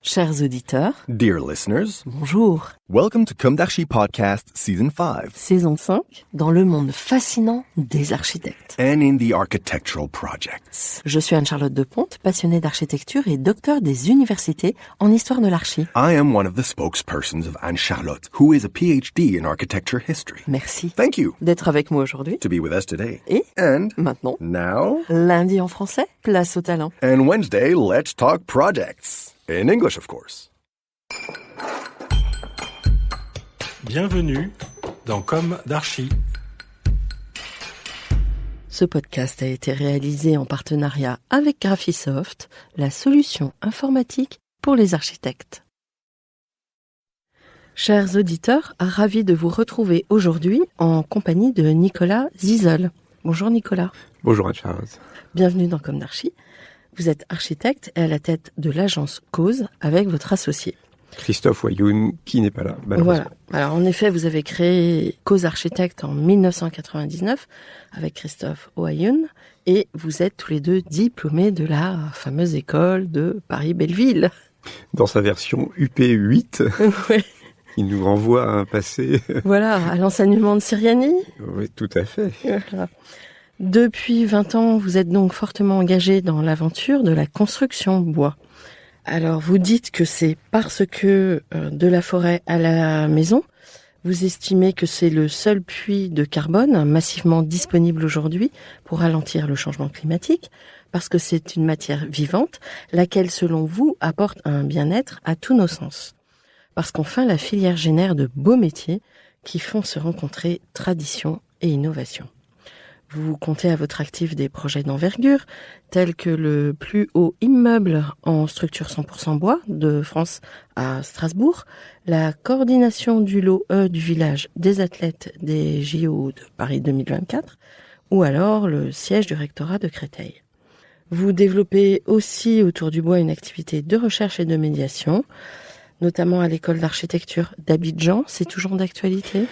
Chers auditeurs, Dear listeners, bonjour. welcome to Kumdashi Podcast Season 5 Saison 5, dans le monde fascinant des architectes. and in the architectural projects. Je suis Anne-Charlotte Deponte, passionnée d'architecture et docteur des universités en histoire de l'archi. I am one of the spokespersons of Anne-Charlotte, who is a PhD in architecture history. Merci Thank you d'être avec moi aujourd'hui. to be with us today. Et And maintenant, now, lundi en français, place au talent. and Wednesday, let's talk projects. In English, of course. Bienvenue dans Comme d'Archi. Ce podcast a été réalisé en partenariat avec Graphisoft, la solution informatique pour les architectes. Chers auditeurs, ravi de vous retrouver aujourd'hui en compagnie de Nicolas Zizol. Bonjour Nicolas. Bonjour Anne-Charlotte. Bienvenue dans Comme d'Archi. Vous êtes architecte et à la tête de l'agence Cause avec votre associé. Christophe Wayoun, qui n'est pas là, malheureusement. Voilà. Alors en effet, vous avez créé Cause Architecte en 1999 avec Christophe Wayoun et vous êtes tous les deux diplômés de la fameuse école de Paris-Belleville. Dans sa version UP8, Ouais. il nous renvoie à un passé. Voilà, à l'enseignement de Siriani. Oui, tout à fait. Voilà. Depuis 20 ans, vous êtes donc fortement engagé dans l'aventure de la construction bois. Alors, vous dites que c'est parce que de la forêt à la maison, vous estimez que c'est le seul puits de carbone massivement disponible aujourd'hui pour ralentir le changement climatique, parce que c'est une matière vivante, laquelle, selon vous, apporte un bien-être à tous nos sens. Parce qu'enfin, la filière génère de beaux métiers qui font se rencontrer tradition et innovation. Vous comptez à votre actif des projets d'envergure, tels que le plus haut immeuble en structure 100% bois de France à Strasbourg, la coordination du lot E du village des athlètes des JO de Paris 2024, ou alors le siège du rectorat de Créteil. Vous développez aussi autour du bois une activité de recherche et de médiation, notamment à l'école d'architecture d'Abidjan. C'est toujours d'actualité ?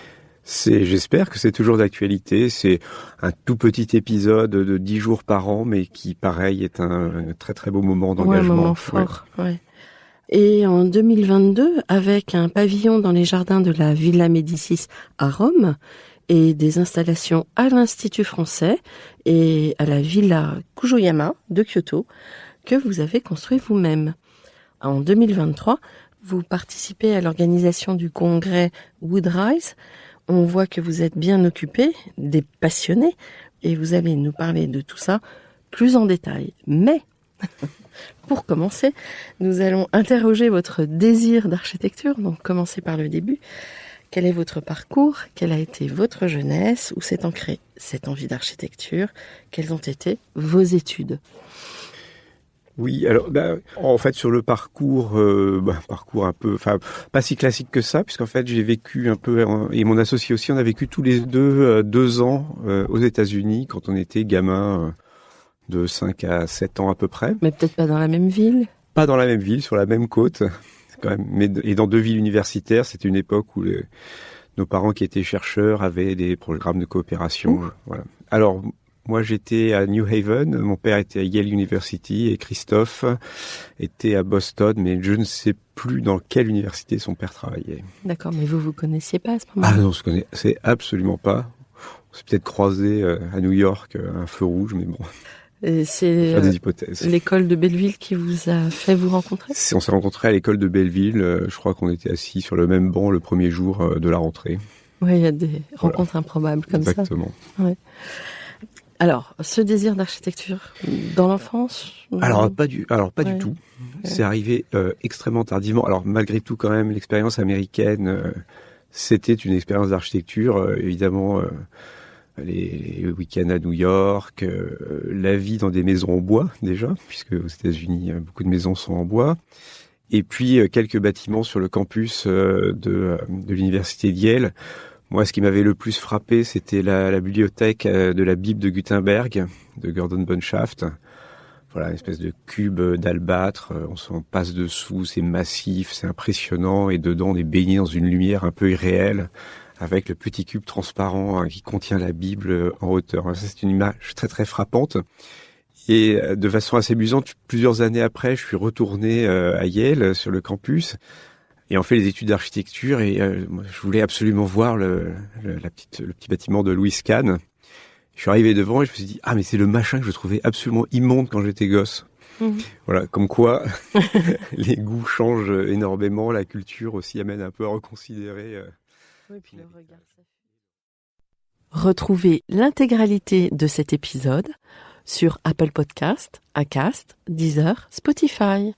J'espère que c'est toujours d'actualité. C'est un tout petit épisode de 10 jours par an, mais qui, pareil, est un très très beau moment d'engagement. Ouais, un moment fort, ouais. Et en 2022, avec un pavillon dans les jardins de la Villa Médicis à Rome et des installations à l'Institut français et à la Villa Kujoyama de Kyoto, que vous avez construit vous-même. En 2023, vous participez à l'organisation du congrès Woodrise. On voit que vous êtes bien occupé, des passionnés, et vous allez nous parler de tout ça plus en détail. Mais, pour commencer, nous allons interroger votre désir d'architecture, donc commencer par le début. Quel est votre parcours ? Quelle a été votre jeunesse ? Où s'est ancrée cette envie d'architecture ? Quelles ont été vos études ? Oui, alors en fait sur le parcours un peu, enfin pas si classique que ça, puisqu'en fait j'ai vécu un peu, et mon associé aussi, on a vécu tous les deux 2 ans aux États-Unis quand on était gamin de 5 à 7 ans à peu près. Mais peut-être pas dans la même ville ? Pas dans la même ville, sur la même côte, quand même, et dans 2 villes universitaires. C'était une époque où nos parents qui étaient chercheurs avaient des programmes de coopération. Voilà. Alors moi, j'étais à New Haven, mon père était à Yale University et Christophe était à Boston, mais je ne sais plus dans quelle université son père travaillait. D'accord, mais vous connaissiez pas à ce moment-là ? Ah non, on se connaissait absolument pas. On s'est peut-être croisés à New York, à un feu rouge, mais bon. Et c'est Faire des hypothèses. L'école de Belleville qui vous a fait vous rencontrer ? On s'est rencontrés à l'école de Belleville. Je crois qu'on était assis sur le même banc le premier jour de la rentrée. Oui, il y a des rencontres improbables comme Exactement. ça. Ouais. Alors, ce désir d'architecture dans l'enfance ? Alors pas du tout. Ouais. C'est arrivé extrêmement tardivement. Alors malgré tout, quand même, l'expérience américaine, c'était une expérience d'architecture. Évidemment, les week-ends à New York, la vie dans des maisons en bois déjà, puisque aux États-Unis, beaucoup de maisons sont en bois. Et puis quelques bâtiments sur le campus de l'université de Yale. Moi, ce qui m'avait le plus frappé, c'était la bibliothèque de la Bible de Gutenberg, de Gordon Bunshaft. Voilà, une espèce de cube d'albâtre. On s'en passe dessous, c'est massif, c'est impressionnant. Et dedans, on est baigné dans une lumière un peu irréelle, avec le petit cube transparent qui contient la Bible en hauteur. Ça, c'est une image très très frappante. Et de façon assez amusante, plusieurs années après, je suis retourné à Yale, sur le campus, et on fait les études d'architecture, et moi, je voulais absolument voir le petit bâtiment de Louis Kahn. Je suis arrivé devant et je me suis dit, ah mais c'est le machin que je trouvais absolument immonde quand j'étais gosse. Voilà, comme quoi les goûts changent énormément, la culture aussi amène un peu à reconsidérer. Puis le regard. Retrouvez l'intégralité de cet épisode sur Apple Podcast, Acast, Deezer, Spotify.